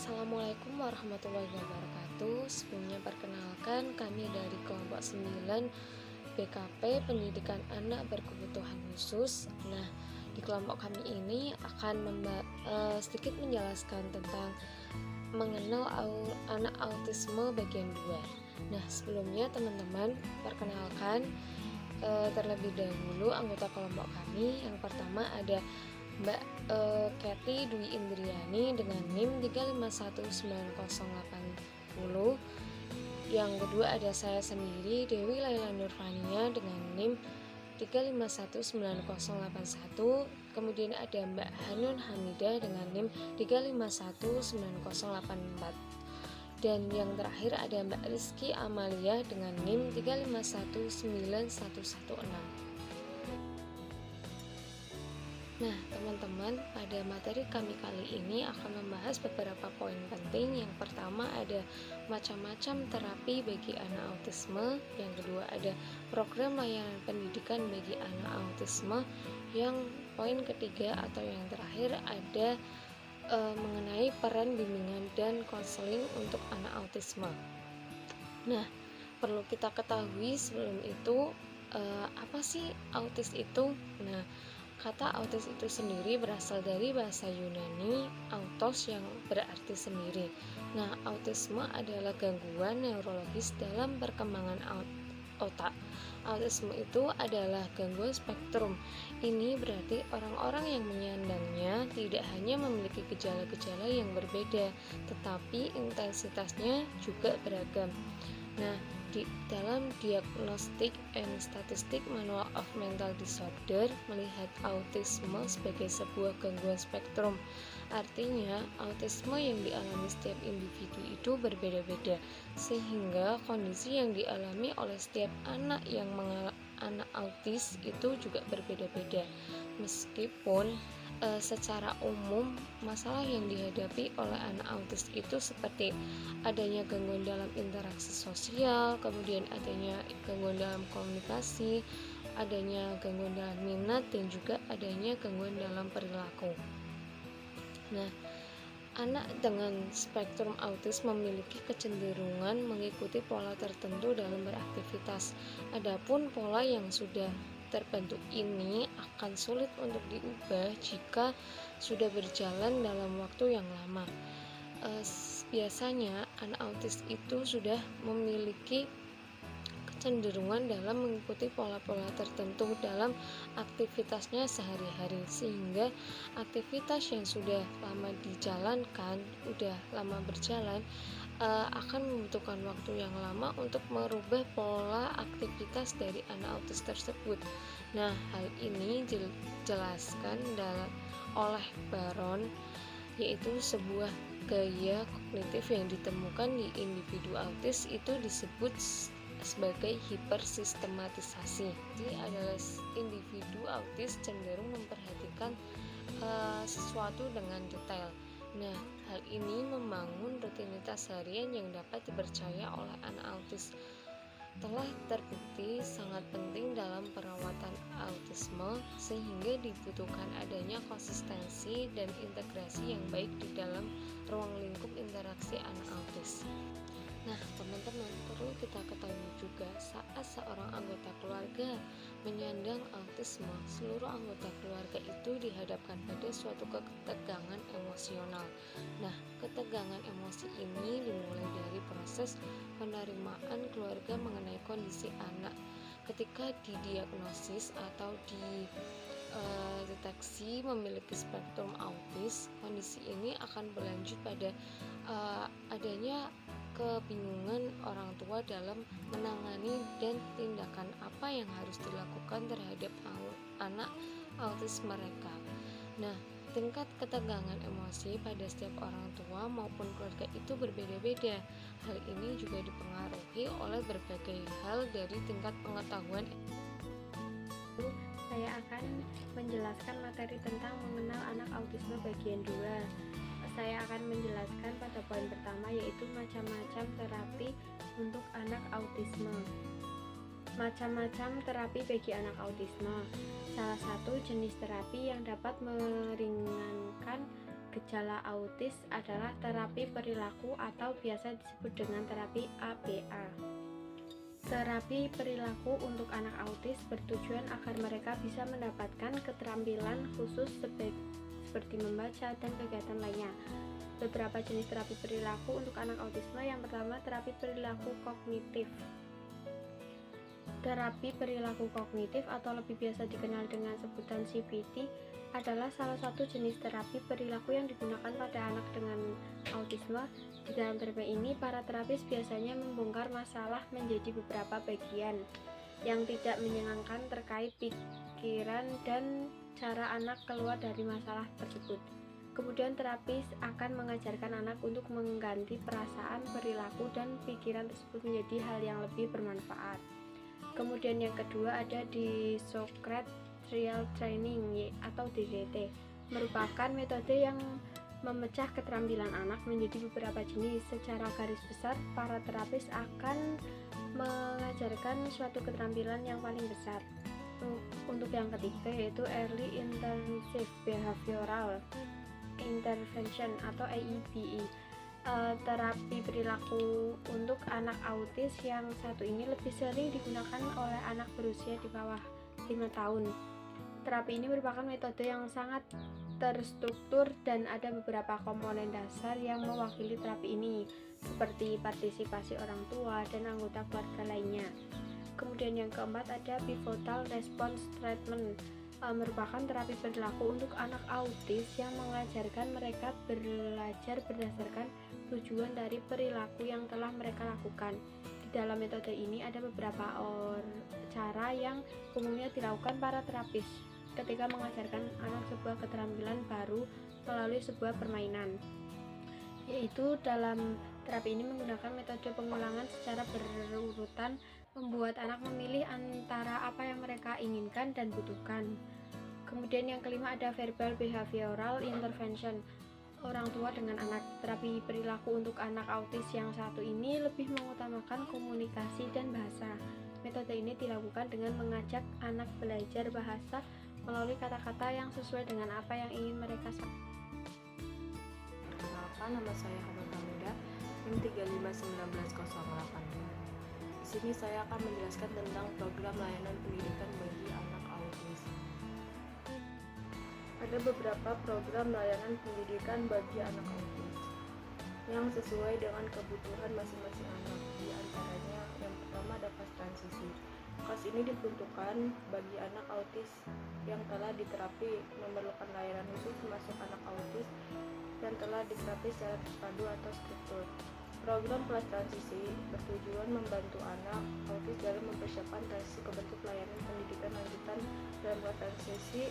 Assalamualaikum warahmatullahi wabarakatuh. Sebelumnya perkenalkan kami dari kelompok 9 BKP Pendidikan Anak Berkebutuhan Khusus. Nah, di kelompok kami ini akan sedikit menjelaskan tentang mengenal anak autisme bagian 2. Nah, sebelumnya teman-teman perkenalkan terlebih dahulu anggota kelompok kami. Yang pertama ada Mbak Kety Dwi Indriani dengan NIM 3519080. Yang kedua ada saya sendiri Dewi Laila Nurfania dengan NIM 3519081. Kemudian ada Mbak Hanun Hamidah dengan NIM 3519084. Dan yang terakhir ada Mbak Rizky Amalia dengan NIM 3519116. Nah, teman-teman, pada materi kami kali ini akan membahas beberapa poin penting. Yang pertama ada macam-macam terapi bagi anak autisme. Yang kedua ada program layanan pendidikan bagi anak autisme. Yang poin ketiga atau yang terakhir ada mengenai peran bimbingan dan konseling untuk anak autisme. Nah, perlu kita ketahui sebelum itu apa sih autis itu? Nah, kata autis itu sendiri berasal dari bahasa Yunani autos yang berarti sendiri. Nah, autisme adalah gangguan neurologis dalam perkembangan otak. Autisme itu adalah gangguan spektrum. Ini berarti orang-orang yang menyandangnya tidak hanya memiliki gejala-gejala yang berbeda, tetapi intensitasnya juga beragam. Nah, di dalam Diagnostic and Statistic Manual of Mental Disorder melihat autisme sebagai sebuah gangguan spektrum. Artinya, autisme yang dialami setiap individu itu berbeda-beda, sehingga kondisi yang dialami oleh setiap anak yang anak autis itu juga berbeda-beda. Meskipun secara umum masalah yang dihadapi oleh anak autis itu seperti adanya gangguan dalam interaksi sosial, kemudian adanya gangguan dalam komunikasi, adanya gangguan dalam minat, dan juga adanya gangguan dalam perilaku. Nah, anak dengan spektrum autis memiliki kecenderungan mengikuti pola tertentu dalam beraktivitas. Adapun pola yang sudah terbentuk ini akan sulit untuk diubah jika sudah berjalan dalam waktu yang lama. Biasanya anak autis itu sudah memiliki kecenderungan dalam mengikuti pola-pola tertentu dalam aktivitasnya sehari-hari, sehingga aktivitas yang sudah lama dijalankan, udah lama berjalan, akan membutuhkan waktu yang lama untuk merubah pola aktivitas dari anak autis tersebut. Nah, hal ini dijelaskan oleh Baron, yaitu sebuah gaya kognitif yang ditemukan di individu autis itu disebut sebagai hipersistematisasi. Jadi adalah individu autis cenderung memperhatikan sesuatu dengan detail. Nah, hal ini membangun rutinitas harian yang dapat dipercaya oleh anak autis. Telah terbukti sangat penting dalam perawatan autisme, sehingga dibutuhkan adanya konsistensi dan integrasi yang baik di dalam ruang lingkup interaksi anak autis. Nah, teman-teman, perlu kita ketahui juga saat seorang anggota keluarga menyandang autisme, seluruh anggota keluarga itu dihadapkan pada suatu ketegangan emosional. Nah, ketegangan emosi ini dimulai dari proses penerimaan keluarga mengenai kondisi anak. Ketika didiagnosis atau deteksi memiliki spektrum autis, kondisi ini akan berlanjut pada adanya kebingungan orang tua dalam menangani dan tindakan apa yang harus dilakukan terhadap anak autis mereka. Nah, tingkat ketegangan emosi pada setiap orang tua maupun keluarga itu berbeda-beda. Hal ini juga dipengaruhi oleh berbagai hal dari tingkat pengetahuan. Saya akan menjelaskan materi tentang mengenal anak autisme bagian 2. Saya akan menjelaskan pada poin pertama, yaitu macam-macam terapi untuk anak autisme. Macam-macam terapi bagi anak autisme. Salah satu jenis terapi yang dapat meringankan gejala autis adalah terapi perilaku atau biasa disebut dengan terapi ABA. Terapi perilaku untuk anak autis bertujuan agar mereka bisa mendapatkan keterampilan khusus seperti membaca dan kegiatan lainnya. Beberapa jenis terapi perilaku untuk anak autisme. Yang pertama, terapi perilaku kognitif. Terapi perilaku kognitif atau lebih biasa dikenal dengan sebutan CBT adalah salah satu jenis terapi perilaku yang digunakan pada anak dengan autisme. Di dalam terapi ini, para terapis biasanya membongkar masalah menjadi beberapa bagian yang tidak menyenangkan terkait pikiran dan cara anak keluar dari masalah tersebut. Kemudian terapis akan mengajarkan anak untuk mengganti perasaan, perilaku, dan pikiran tersebut menjadi hal yang lebih bermanfaat. Kemudian yang kedua ada di Socrates Trial Training atau DTT, merupakan metode yang memecah keterampilan anak menjadi beberapa jenis. Secara garis besar, para terapis akan mengajarkan suatu keterampilan yang paling besar. Untuk yang ketiga yaitu Early Intensive Behavioral Intervention atau EIBI. Terapi perilaku untuk anak autis yang satu ini lebih sering digunakan oleh anak berusia di bawah 5 tahun. Terapi ini merupakan metode yang sangat terstruktur dan ada beberapa komponen dasar yang mewakili terapi ini, seperti partisipasi orang tua dan anggota keluarga lainnya. Kemudian yang keempat ada Pivotal Response Treatment, merupakan terapi perilaku untuk anak autis yang mengajarkan mereka belajar berdasarkan tujuan dari perilaku yang telah mereka lakukan. Di dalam metode ini ada beberapa cara yang umumnya dilakukan para terapis ketika mengajarkan anak sebuah keterampilan baru melalui sebuah permainan, yaitu dalam terapi ini menggunakan metode pengulangan secara berurutan, membuat anak memilih antara apa yang mereka inginkan dan butuhkan. Kemudian yang kelima ada Verbal Behavioral Intervention, orang tua dengan anak. Terapi perilaku untuk anak autis yang satu ini lebih mengutamakan komunikasi dan bahasa. Metode ini dilakukan dengan mengajak anak belajar bahasa melalui kata-kata yang sesuai dengan apa yang ingin mereka sampaikan. Perkenalkan, nama saya Hamid Hamida, NIM 3519082. Di sini saya akan menjelaskan tentang program layanan pendidikan bagi anak autis. Ada beberapa program layanan pendidikan bagi anak autis yang sesuai dengan kebutuhan masing-masing anak. Di antaranya, yang pertama ada kelas transisi. Kelas ini diperuntukkan bagi anak autis yang telah diterapi memerlukan layanan khusus termasuk anak autis dan telah diterapi secara terpadu atau struktur. Program kelas transisi bertujuan membantu anak autis dalam mempersiapkan transisi ke bentuk layanan pendidikan lanjutan. Dalam kelas transisi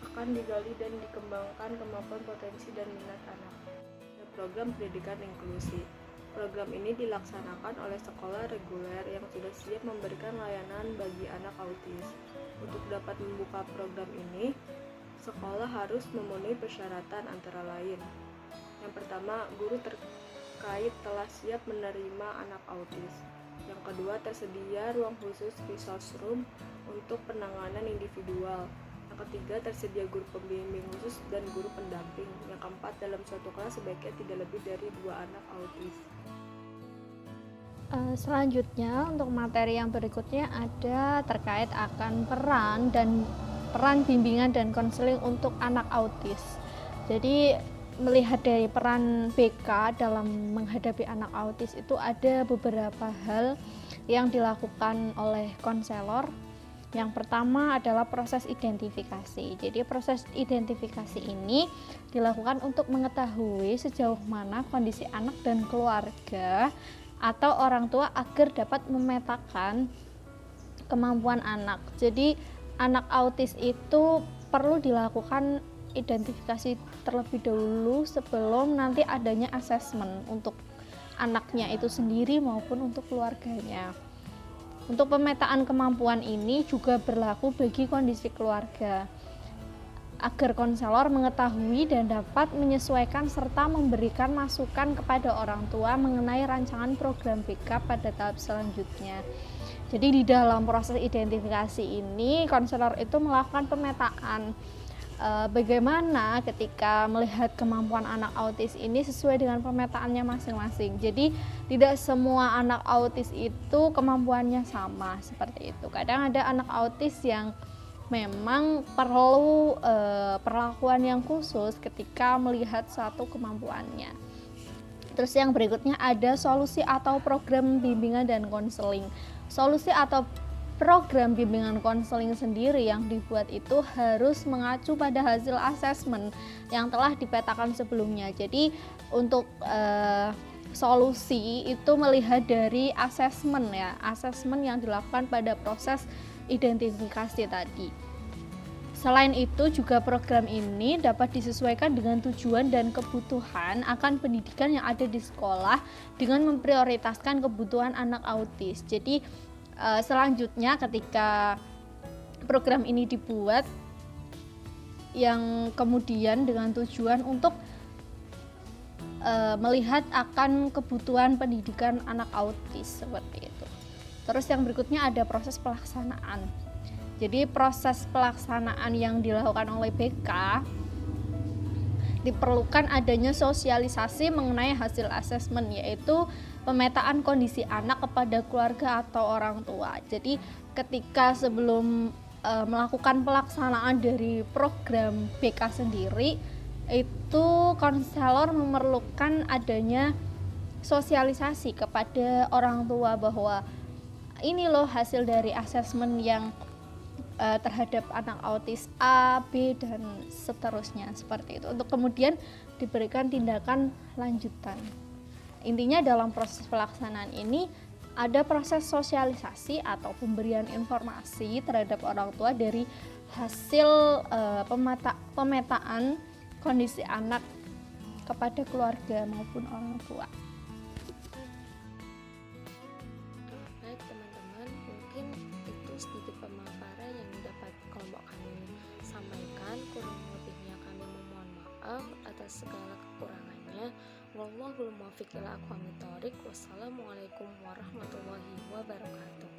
akan digali dan dikembangkan kemampuan, potensi, dan minat anak. Program pendidikan inklusi. Program ini dilaksanakan oleh sekolah reguler yang sudah siap memberikan layanan bagi anak autis. Untuk dapat membuka program ini, sekolah harus memenuhi persyaratan antara lain. Yang pertama, guru terkait telah siap menerima anak autis. Yang kedua, tersedia ruang khusus resource room untuk penanganan individual. Yang ketiga, tersedia guru pembimbing khusus dan guru pendamping. Yang keempat, dalam suatu kelas sebaiknya tidak lebih dari 2 anak autis. Selanjutnya untuk materi yang berikutnya ada terkait akan peran bimbingan dan konseling untuk anak autis. Jadi melihat dari peran BK dalam menghadapi anak autis itu ada beberapa hal yang dilakukan oleh konselor. Yang pertama adalah proses identifikasi. Jadi proses identifikasi ini dilakukan untuk mengetahui sejauh mana kondisi anak dan keluarga atau orang tua agar dapat memetakan kemampuan anak. Jadi anak autis itu perlu dilakukan identifikasi terlebih dahulu sebelum nanti adanya asesmen untuk anaknya itu sendiri maupun untuk keluarganya. Untuk pemetaan kemampuan ini juga berlaku bagi kondisi keluarga, agar konselor mengetahui dan dapat menyesuaikan serta memberikan masukan kepada orang tua mengenai rancangan program BK pada tahap selanjutnya. Jadi di dalam proses identifikasi ini konselor itu melakukan pemetaan bagaimana ketika melihat kemampuan anak autis ini sesuai dengan pemetaannya masing-masing. Jadi tidak semua anak autis itu kemampuannya sama seperti itu. Kadang ada anak autis yang memang perlu perlakuan yang khusus ketika melihat suatu kemampuannya. Terus yang berikutnya ada solusi atau program bimbingan dan konseling. Solusi atau program bimbingan konseling sendiri yang dibuat itu harus mengacu pada hasil asesmen yang telah dipetakan sebelumnya. Jadi untuk solusi itu melihat dari asesmen ya, asesmen yang dilakukan pada proses identifikasi tadi. Selain itu juga program ini dapat disesuaikan dengan tujuan dan kebutuhan akan pendidikan yang ada di sekolah dengan memprioritaskan kebutuhan anak autis. Jadi selanjutnya ketika program ini dibuat yang kemudian dengan tujuan untuk melihat akan kebutuhan pendidikan anak autis seperti itu. Terus yang berikutnya ada proses pelaksanaan. Jadi proses pelaksanaan yang dilakukan oleh BK diperlukan adanya sosialisasi mengenai hasil asesmen, yaitu pemetaan kondisi anak kepada keluarga atau orang tua. Jadi ketika sebelum melakukan pelaksanaan dari program BK sendiri, itu konselor memerlukan adanya sosialisasi kepada orang tua bahwa ini loh hasil dari asesmen yang terhadap anak autis A, B, dan seterusnya seperti itu, untuk kemudian diberikan tindakan lanjutan. Intinya dalam proses pelaksanaan ini ada proses sosialisasi atau pemberian informasi terhadap orang tua dari hasil pemetaan kondisi anak kepada keluarga maupun orang tua. Baik teman-teman, mungkin itu sedikit pemaparan yang dapat kelompok kami sampaikan. Kurang lebihnya kami memohon maaf atas segala kekurangannya. Wallahul muwaffiq ila aqwamit thoriq. Wassalamualaikum warahmatullahi wabarakatuh.